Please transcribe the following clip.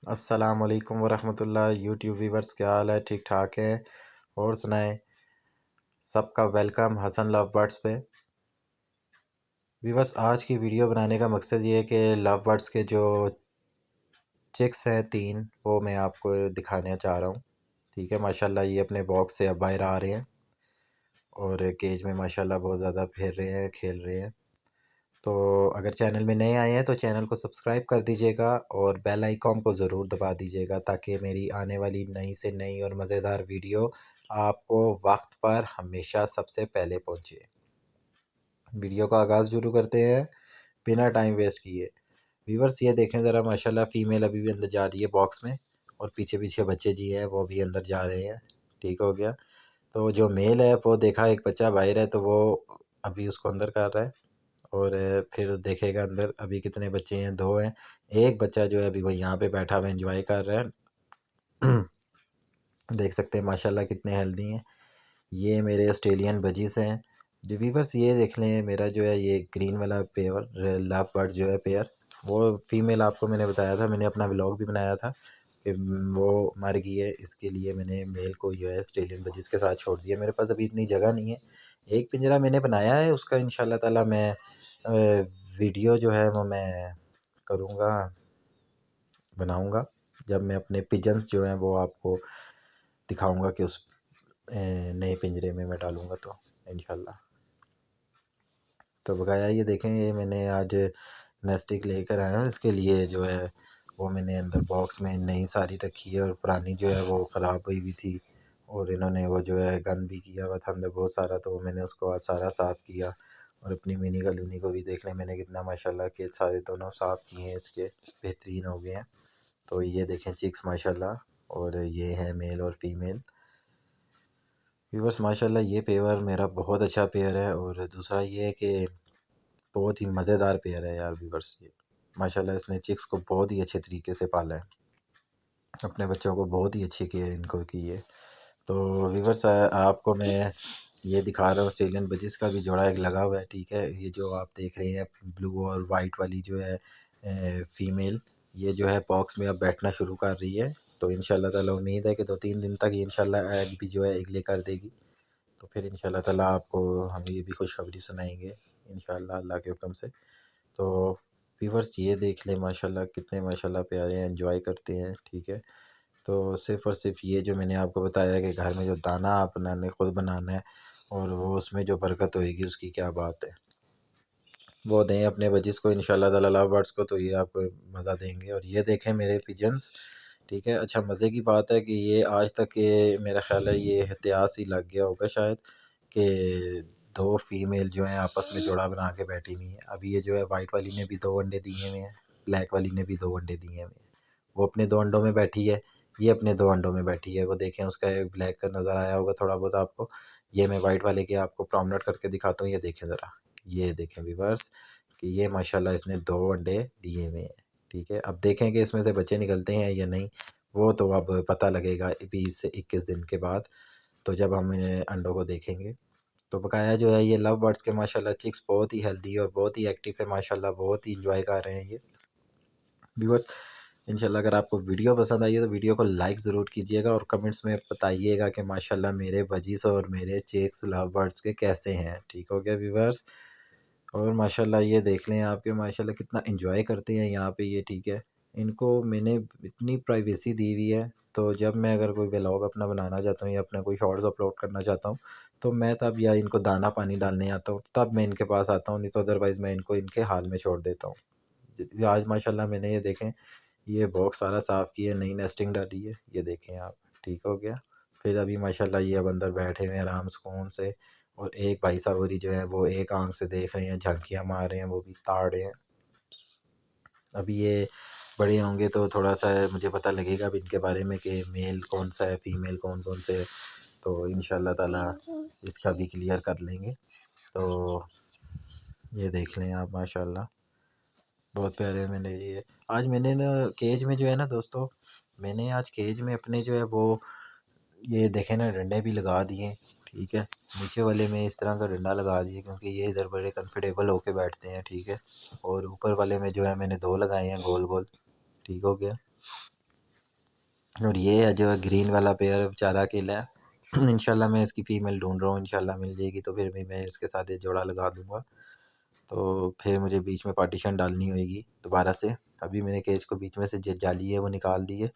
अस्सलाम वालेकुम वरहमतुल्लाह। YouTube viewers, क्या हाल है? ठीक ठाक है? और सुनाएं। सबका वेलकम हसन लव बर्ड्स पे। व्यूवर्स, आज की वीडियो बनाने का मकसद ये है कि लव बर्ड्स के जो चिक्स हैं तीन, वो मैं आपको दिखाना चाह रहा हूँ। ठीक है, माशाल्लाह ये अपने बॉक्स से अब बाहर आ रहे हैं और केज में माशाल्लाह बहुत ज़्यादा फिर रहे हैं, खेल रहे हैं। तो अगर चैनल में नए आए हैं तो चैनल को सब्सक्राइब कर दीजिएगा और बेल आइकॉन को ज़रूर दबा दीजिएगा, ताकि मेरी आने वाली नई से नई और मज़ेदार वीडियो आपको वक्त पर हमेशा सबसे पहले पहुंचे। वीडियो का आगाज़ शुरू करते हैं बिना टाइम वेस्ट किए। व्यूवर्स, ये देखें ज़रा, माशाल्लाह फ़ीमेल अभी भी अंदर जा रही है बॉक्स में, और पीछे पीछे बच्चे जी हैं वो भी अंदर जा रहे हैं। ठीक हो गया। तो जो मेल है वो देखा एक बच्चा बाहर है, तो वो अभी उसको अंदर कर रहा है, और फिर देखेगा अंदर अभी कितने बच्चे हैं। दो हैं। एक बच्चा जो है अभी वो यहाँ पे बैठा हुआ एंजॉय कर रहा है। देख सकते हैं माशाल्लाह कितने हेल्दी हैं। ये मेरे ऑस्ट्रेलियन बजीज हैं। जो वीवर्स, ये देख लें, मेरा जो है ये ग्रीन वाला पेयर लव बर्ड जो है पेयर, वो फीमेल आपको मैंने बताया था, मैंने अपना व्लॉग भी बनाया था कि वो मर गई है। इसके लिए मैंने मेल को जो है ऑस्ट्रेलियन बजीज के साथ छोड़ दिया। मेरे पास अभी इतनी जगह नहीं है। एक पिंजरा मैंने बनाया है, उसका इंशाल्लाह ताला मैं वीडियो जो है वो मैं करूँगा, बनाऊँगा, जब मैं अपने पिजन्स जो हैं वो आपको दिखाऊँगा कि उस नए पिंजरे में मैं डालूँगा तो इंशाल्लाह। तो बकाया ये देखें, ये मैंने आज नेस्टिक लेकर आया हूँ। इसके लिए जो है वो मैंने अंदर बॉक्स में नई सारी रखी है, और पुरानी जो है वो ख़राब हुई भी थी, और इन्होंने वो जो है गंद भी किया हुआ था अंदर बहुत सारा, तो मैंने उसको आज सारा साफ़ किया। और अपनी मिनी कॉलोनी को भी देख लें मैंने कितना माशाल्लाह के सारे दोनों साफ़ किए हैं, इसके बेहतरीन हो गए हैं। तो ये देखें चिक्स माशाल्लाह, और ये हैं मेल और फीमेल। व्यूवर्स, माशाल्लाह ये पेयर मेरा बहुत अच्छा पेयर है, और दूसरा ये है कि बहुत ही मज़ेदार पेयर है यार। व्यूवर्स, ये माशाल्लाह इसने चिक्स को बहुत ही अच्छे तरीके से पाला है, अपने बच्चों को बहुत ही अच्छी केयर इनको की है। तो व्यूवर्स, आपको मैं ये दिखा रहा हूँ, ऑस्ट्रेलियन बजिस का भी जोड़ा एक लगा हुआ है। ठीक है, ये जो आप देख रहे हैं ब्लू और वाइट वाली जो है फीमेल, ये जो है बॉक्स में अब बैठना शुरू कर रही है। तो इंशाल्लाह ताला उम्मीद है कि 2-3 दिन तक ये इंशाल्लाह एग भी जो है एग ले कर देगी। तो फिर इंशाल्लाह ताला आपको हम ये भी खुशखबरी सुनाएंगे इंशाल्लाह अल्लाह के हुक्म से। तो व्यूवर्स, ये देख लें माशाल्लाह कितने माशाल्लाह प्यारे हैं, एंजॉय करते हैं। ठीक है, तो सिर्फ़ और सिर्फ ये जो मैंने आपको बताया कि घर में जो दाना आपने खुद बनाना है, और वो उसमें जो बरकत होएगी उसकी क्या बात है। वो दें अपने बच्चों को इंशाल्लाह ताला लव बर्ड्स को, तो ये आपको मज़ा देंगे। और ये देखें मेरे पिजन्स। ठीक है, अच्छा मज़े की बात है कि ये आज तक ये मेरा ख़्याल है ये इतिहास ही लग गया होगा शायद, कि दो फीमेल जो हैं आपस में जोड़ा बना के बैठी हुई हैं। अभी ये जो है वाइट वाली ने भी 2 अंडे दिए हुए हैं, ब्लैक वाली ने भी 2 अंडे दिए हुए हैं। वो अपने 2 अंडों में बैठी है, ये अपने 2 अंडों में बैठी है। वो देखें, उसका एक ब्लैक का नज़र आया होगा थोड़ा बहुत आपको। ये मैं वाइट वाले के आपको प्रोमेनेट करके दिखाता हूँ, ये देखें ज़रा। ये देखें व्यूअर्स कि ये माशाल्लाह इसने 2 अंडे दिए हुए हैं। ठीक है, अब देखें कि इसमें से बच्चे निकलते हैं या नहीं, वो तो अब पता लगेगा 20 से 21 दिन के बाद, तो जब हम इन अंडों को देखेंगे। तो बकाया जो है ये लव बर्ड्स के माशाल्लाह चिक्स बहुत ही हेल्दी और बहुत ही एक्टिव है माशाल्लाह, बहुत ही इंजॉय कर रहे हैं ये। व्यूअर्स, इंशाल्लाह अगर आपको वीडियो पसंद आई है तो वीडियो को लाइक ज़रूर कीजिएगा, और कमेंट्स में बताइएगा कि माशाल्लाह मेरे बजीस और मेरे चिक्स लव बर्ड्स के कैसे हैं। ठीक हो गया व्यूअर्स। और माशाल्लाह ये देख लें आपके माशाल्लाह कितना एंजॉय करते हैं यहाँ पे ये। ठीक है, इनको मैंने इतनी प्राइवेसी दी हुई है, तो जब मैं अगर कोई व्लॉग अपना बनाना चाहता हूँ या अपना कोई शॉर्ट्स अपलोड करना चाहता हूँ, तो मैं तब या इनको दाना पानी डालने आता हूँ तब मैं इनके पास आता हूँ, नहीं तो अदरवाइज़ मैं इनको इनके हाल में छोड़ देता हूँ। आज माशाल्लाह मैंने ये देखें, ये बॉक्स सारा साफ़ किया, नई नेस्टिंग डाली है, ये देखें आप। ठीक हो गया। फिर अभी माशाल्लाह ये अब अंदर बैठे हुए हैं आराम सुकून से, और एक भाई साहब होरी जो है वो एक आंख से देख रहे हैं, झांकियाँ मार रहे हैं, वो भी ताड़ रहे हैं। अभी ये बड़े होंगे तो थोड़ा सा मुझे पता लगेगा अब इनके बारे में कि मेल कौन सा है, फीमेल कौन कौन से है, तो इंशाल्लाह ताला इसका भी क्लियर कर लेंगे। तो ये देख लें आप माशाल्लाह, बहुत प्यारे। मैंने ये आज मैंने ना केज में जो है ना दोस्तों, मैंने आज केज में अपने जो है वो ये देखे ना डंडे भी लगा दिए। ठीक है, नीचे वाले में इस तरह का डंडा लगा दिए क्योंकि ये इधर बड़े कंफर्टेबल होके बैठते हैं। ठीक है, और ऊपर वाले में जो है मैंने 2 लगाए हैं गोल गोल। ठीक हो गया। और ये है जो ग्रीन वाला पेयर बेचारा अकेला है। इंशाल्लाह मैं इसकी फ़ीमेल ढूंढ रहा हूँ, इंशाल्लाह मिल जाएगी तो फिर भी मैं इसके साथ ये जोड़ा लगा दूंगा। तो फिर मुझे बीच में पार्टीशन डालनी होगी दोबारा से। अभी मैंने केज को बीच में से जाली है वो निकाल दी है,